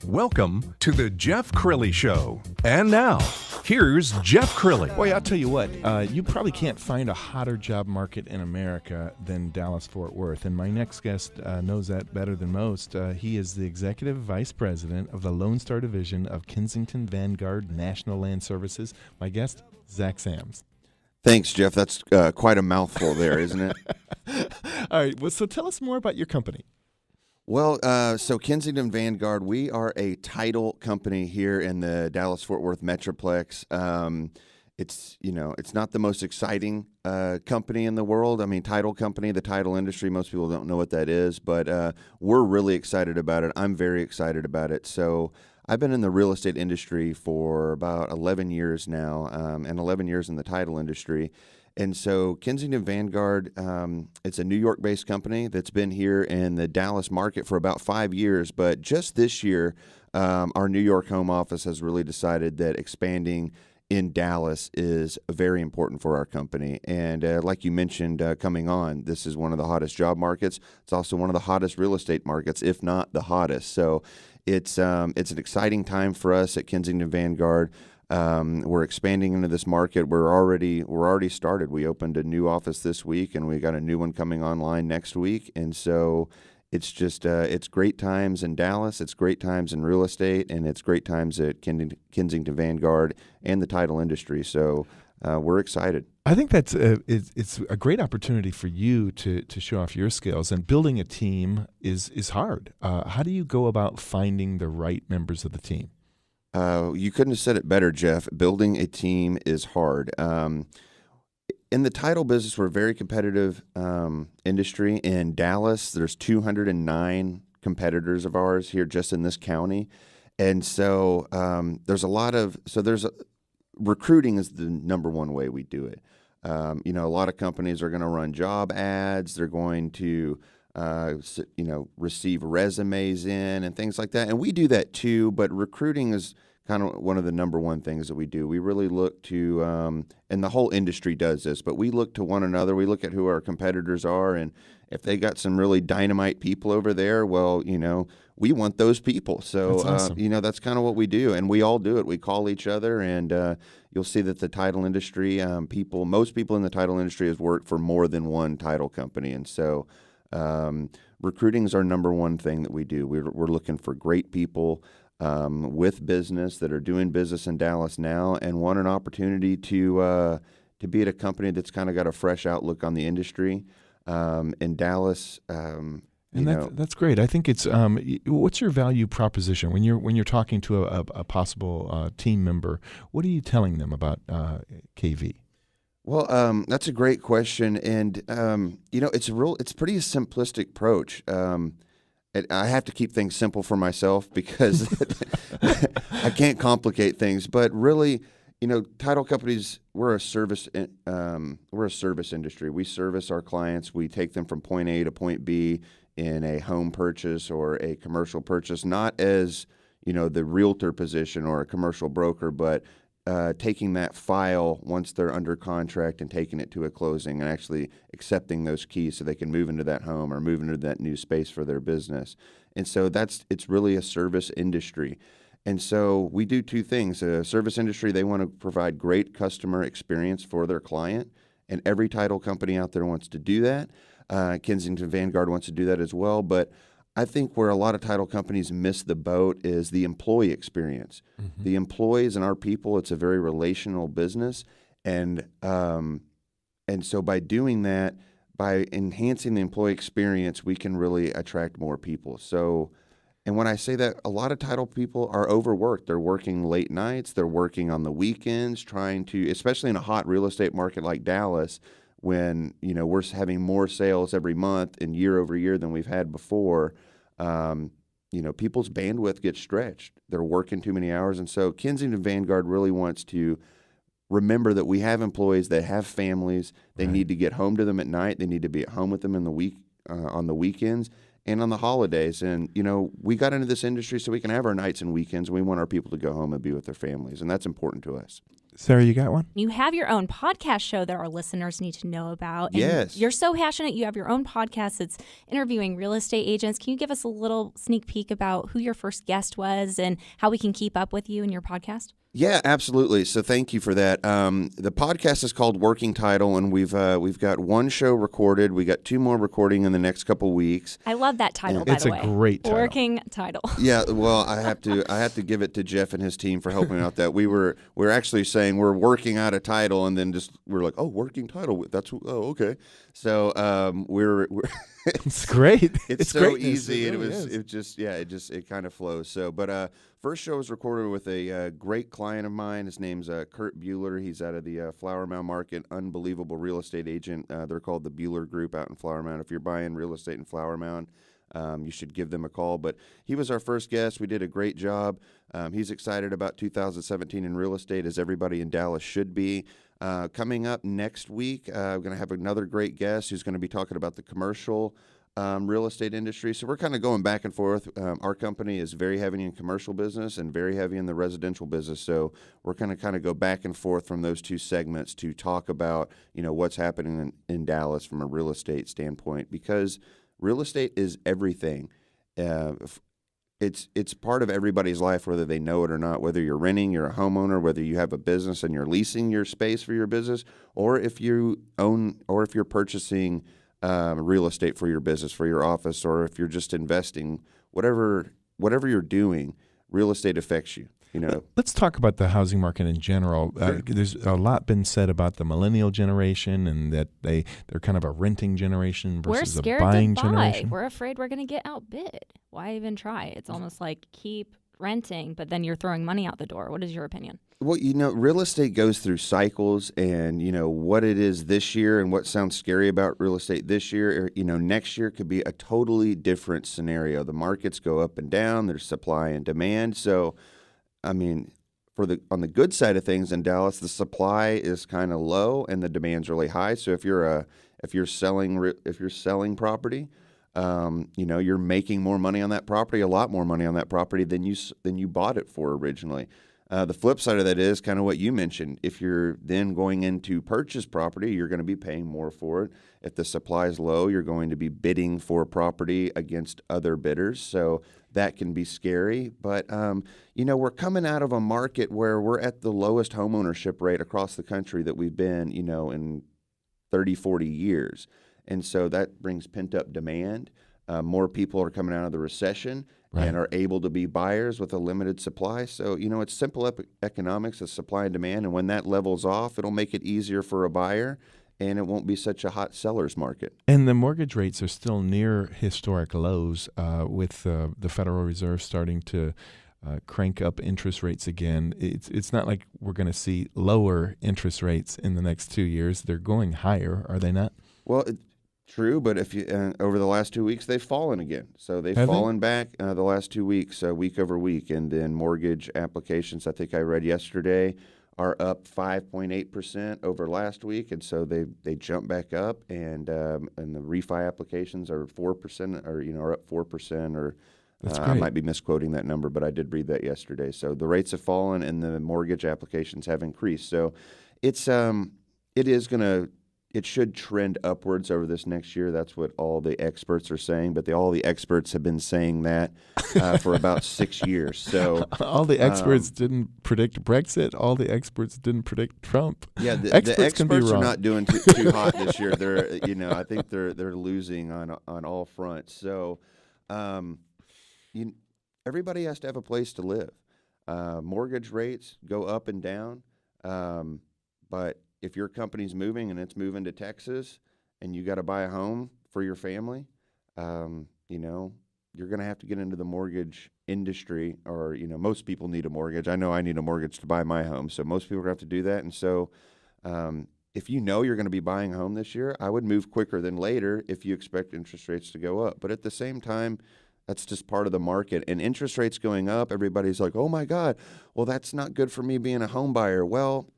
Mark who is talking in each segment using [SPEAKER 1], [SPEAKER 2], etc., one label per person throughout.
[SPEAKER 1] Welcome to the Jeff Crilly Show. And now, here's Jeff Crilly.
[SPEAKER 2] Boy, I'll tell you what, you probably can't find a hotter job market in America than Dallas-Fort Worth. And my next guest knows that better than most. He is the Executive Vice President of the Lone Star Division of Kensington Vanguard National Land Services. My guest, Zach Sams.
[SPEAKER 3] Thanks, Jeff. That's quite a mouthful there, isn't it?
[SPEAKER 2] All right, well, so tell us more about your company.
[SPEAKER 3] Well, so Kensington Vanguard, we are a title company here in the Dallas-Fort Worth Metroplex. It's not the most exciting company in the world. I mean, title company, the title industry, most people don't know what that is, but we're really excited about it. I'm very excited about it. So I've been in the real estate industry for about 11 years now, and 11 years in the title industry. And so Kensington Vanguard, it's a New York-based company that's been here in the Dallas market for about 5 years. But just this year, our New York home office has really decided that expanding in Dallas is very important for our company. And like you mentioned coming on, this is one of the hottest job markets. It's also one of the hottest real estate markets, if not the hottest. So it's an exciting time for us at Kensington Vanguard. We're expanding into this market. We're already started. We opened a new office this week, and we got a new one coming online next week. And so it's just it's great times in Dallas. It's great times in real estate, and it's great times at Kensington Vanguard and the title industry. So we're excited.
[SPEAKER 2] I think that's it's a great opportunity for you to show off your skills. And building a team is hard. How do you go about finding the right members of the team?
[SPEAKER 3] You couldn't have said it better, Jeff. Building a team is hard. In the title business, we're a very competitive industry. In Dallas, there's 209 competitors of ours here just in this county. And so recruiting is the number one way we do it. A lot of companies are going to run job ads. They're going to receive resumes in and things like that. And we do that too, but recruiting is kind of one of the number one things that we do. We really look to, and the whole industry does this, but we look to one another. We look at who our competitors are, and if they got some really dynamite people over there, well, we want those people. So,
[SPEAKER 2] that's awesome.
[SPEAKER 3] That's kind of what we do, and we all do it. We call each other, and you'll see that the title industry, most people in the title industry has worked for more than one title company, and so recruiting is our number one thing that we do. We're looking for great people with business that are doing business in Dallas now and want an opportunity to be at a company that's kind of got a fresh outlook on the industry in Dallas.
[SPEAKER 2] That's great. I think it's what's your value proposition when you're talking to a possible team member? What are you telling them about KV?
[SPEAKER 3] Well, that's a great question, and it's pretty simplistic approach. I have to keep things simple for myself because I can't complicate things. But really, title companies, we're a service industry. We service our clients. We take them from point A to point B in a home purchase or a commercial purchase, not as the realtor position or a commercial broker, but taking that file once they're under contract and taking it to a closing and actually accepting those keys so they can move into that home or move into that new space for their business. And so it's really a service industry. And so we do two things. A service industry, they want to provide great customer experience for their client, and every title company out there wants to do that. Kensington Vanguard wants to do that as well, but I think where a lot of title companies miss the boat is the employee experience. Mm-hmm. The employees and our people, it's a very relational business. And so by doing that, by enhancing the employee experience, we can really attract more people. So, and when I say that, a lot of title people are overworked. They're working late nights. They're working on the weekends, trying to, especially in a hot real estate market like Dallas, when we're having more sales every month and year over year than we've had before, people's bandwidth gets stretched. They're working too many hours. And so Kensington Vanguard really wants to remember that we have employees that have families. They need to get home to them at night. They need to be at home with them in the week, on the weekends and on the holidays. And, we got into this industry so we can have our nights and weekends. And we want our people to go home and be with their families. And that's important to us.
[SPEAKER 2] Sarah, you got one?
[SPEAKER 4] You have your own podcast show that our listeners need to know about. And
[SPEAKER 3] Yes.
[SPEAKER 4] you're so passionate. You have your own podcast that's interviewing real estate agents. Can you give us a little sneak peek about who your first guest was and how we can keep up with you and your podcast?
[SPEAKER 3] Yeah, absolutely. So thank you for that. The podcast is called Working Title, and we've got one show recorded. We got 2 more recording in the next couple weeks.
[SPEAKER 4] I love that title, by
[SPEAKER 2] It's
[SPEAKER 4] the
[SPEAKER 2] a
[SPEAKER 4] way.
[SPEAKER 2] great title.
[SPEAKER 4] Working Title.
[SPEAKER 3] Yeah, well, I have to give it to Jeff and his team for helping out. That we're actually saying we're working out a title, and then we're like, oh, Working Title. Okay. So we're
[SPEAKER 2] It's great.
[SPEAKER 3] It's so
[SPEAKER 2] greatness.
[SPEAKER 3] easy.
[SPEAKER 2] It really is.
[SPEAKER 3] It kind of flows. So, but first show was recorded with a great client of mine. His name's Kurt Bueller. He's out of the Flower Mound market. Unbelievable real estate agent. They're called the Bueller Group out in Flower Mound. If you're buying real estate in Flower Mound, you should give them a call. But he was our first guest. We did a great job. He's excited about 2017 in real estate, as everybody in Dallas should be. Coming up next week, we're going to have another great guest who's going to be talking about the commercial real estate industry. So we're kind of going back and forth. Our company is very heavy in commercial business and very heavy in the residential business. So we're going to kind of go back and forth from those 2 segments to talk about, what's happening in Dallas from a real estate standpoint, because real estate is everything. It's part of everybody's life, whether they know it or not, whether you're renting, you're a homeowner, whether you have a business and you're leasing your space for your business, or if you own, or if you're purchasing real estate for your business, for your office, or if you're just investing, whatever you're doing, real estate affects you.
[SPEAKER 2] Let's talk about the housing market in general.
[SPEAKER 3] Sure.
[SPEAKER 2] There's a lot been said about the millennial generation and that they're kind of a renting generation versus
[SPEAKER 4] We're scared
[SPEAKER 2] a buying
[SPEAKER 4] to buy.
[SPEAKER 2] generation.
[SPEAKER 4] We're afraid we're going to get outbid. Why even try? It's almost like keep renting, but then you're throwing money out the door. What is your opinion?
[SPEAKER 3] Well, real estate goes through cycles, and what it is this year and what sounds scary about real estate this year, next year could be a totally different scenario. The markets go up and down. There's supply and demand. So, on the good side of things in Dallas, the supply is kind of low and the demand's really high. So if you're selling property, you're making more money on that property, a lot more money on that property than you bought it for originally. The flip side of that is kind of what you mentioned. If you're then going into purchase property, you're going to be paying more for it. If the supply is low, you're going to be bidding for property against other bidders. So that can be scary. But, we're coming out of a market where we're at the lowest homeownership rate across the country that we've been, in 30, 40 years. And so that brings pent-up demand. More people are coming out of the recession and are able to be buyers with a limited supply. So, it's simple economics of supply and demand. And when that levels off, it'll make it easier for a buyer, and it won't be such a hot seller's market.
[SPEAKER 2] And the mortgage rates are still near historic lows with the Federal Reserve starting to crank up interest rates again. It's not like we're going to see lower interest rates in the next 2 years. They're going higher, are they not?
[SPEAKER 3] Well, true, but if you over the last 2 weeks, they've fallen again. So they've fallen back the last 2 weeks, week over week. And then mortgage applications, I think I read yesterday, are up 5.8% over last week, and so they jump back up. And the refi applications are 4%, or are up 4%, or I might be misquoting that number, but I did read that yesterday. So the rates have fallen, and the mortgage applications have increased. So it should trend upwards over this next year. That's what all the experts are saying, but all the experts have been saying that for about 6 years. So
[SPEAKER 2] all the experts didn't predict Brexit. All the experts didn't predict Trump.
[SPEAKER 3] Yeah, the
[SPEAKER 2] experts can be
[SPEAKER 3] experts are
[SPEAKER 2] wrong.
[SPEAKER 3] not doing too hot this year. They're, I think they're losing on all fronts. So, everybody has to have a place to live. Mortgage rates go up and down, but if your company's moving and it's moving to Texas and you got to buy a home for your family, you're going to have to get into the mortgage industry, or, most people need a mortgage. I know I need a mortgage to buy my home. So most people are going to have to do that. And so if you're going to be buying a home this year, I would move quicker than later if you expect interest rates to go up. But at the same time, that's just part of the market. And interest rates going up, everybody's like, oh my God, well, that's not good for me being a home buyer. Well,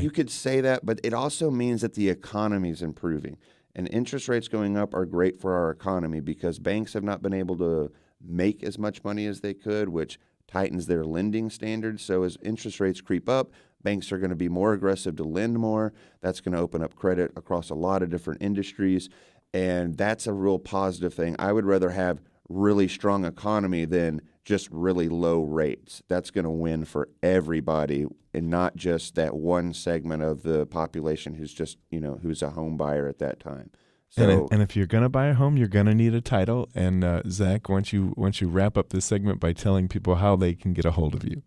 [SPEAKER 3] you could say that, but it also means that the economy is improving. And interest rates going up are great for our economy because banks have not been able to make as much money as they could, which tightens their lending standards. So as interest rates creep up, Banks are going to be more aggressive to lend more. That's going to open up credit across a lot of different industries, and that's a real positive thing. I would rather have really strong economy than just really low rates. That's going to win for everybody, and not just that one segment of the population who's just, who's a home buyer at that time. So,
[SPEAKER 2] and if you're going to buy a home, you're going to need a title. And Zach, why don't you wrap up this segment by telling people how they can get a hold of you?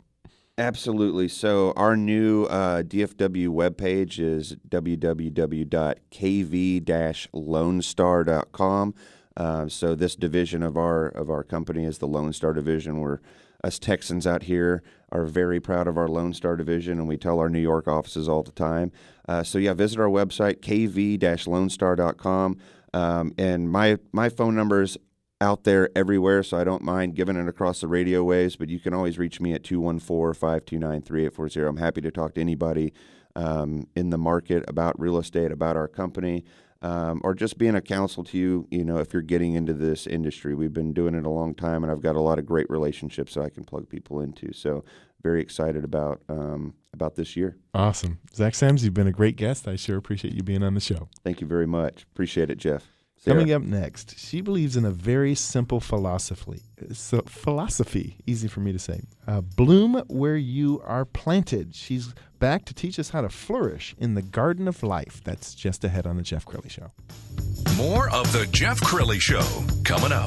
[SPEAKER 3] Absolutely. So our new DFW webpage is www.kv-lonestar.com. So this division of our company is the Lone Star division. We're us Texans out here are very proud of our Lone Star division, and we tell our New York offices all the time. Visit our website, kv-lonestar.com. And my phone number's out there everywhere, so I don't mind giving it across the radio waves, but you can always reach me at 214-529-3840. I'm happy to talk to anybody in the market about real estate, about our company, or just being a counsel to you, if you're getting into this industry. We've been doing it a long time, and I've got a lot of great relationships that I can plug people into. So very excited about this year.
[SPEAKER 2] Awesome. Zach Sams, you've been a great guest. I sure appreciate you being on the show.
[SPEAKER 3] Thank you very much. Appreciate it, Jeff. Sarah.
[SPEAKER 2] Coming up next, she believes in a very simple philosophy. Easy for me to say. Bloom where you are planted. She's back to teach us how to flourish in the garden of life. That's just ahead on the Jeff Crilly Show.
[SPEAKER 1] More of the Jeff Crilly Show coming up.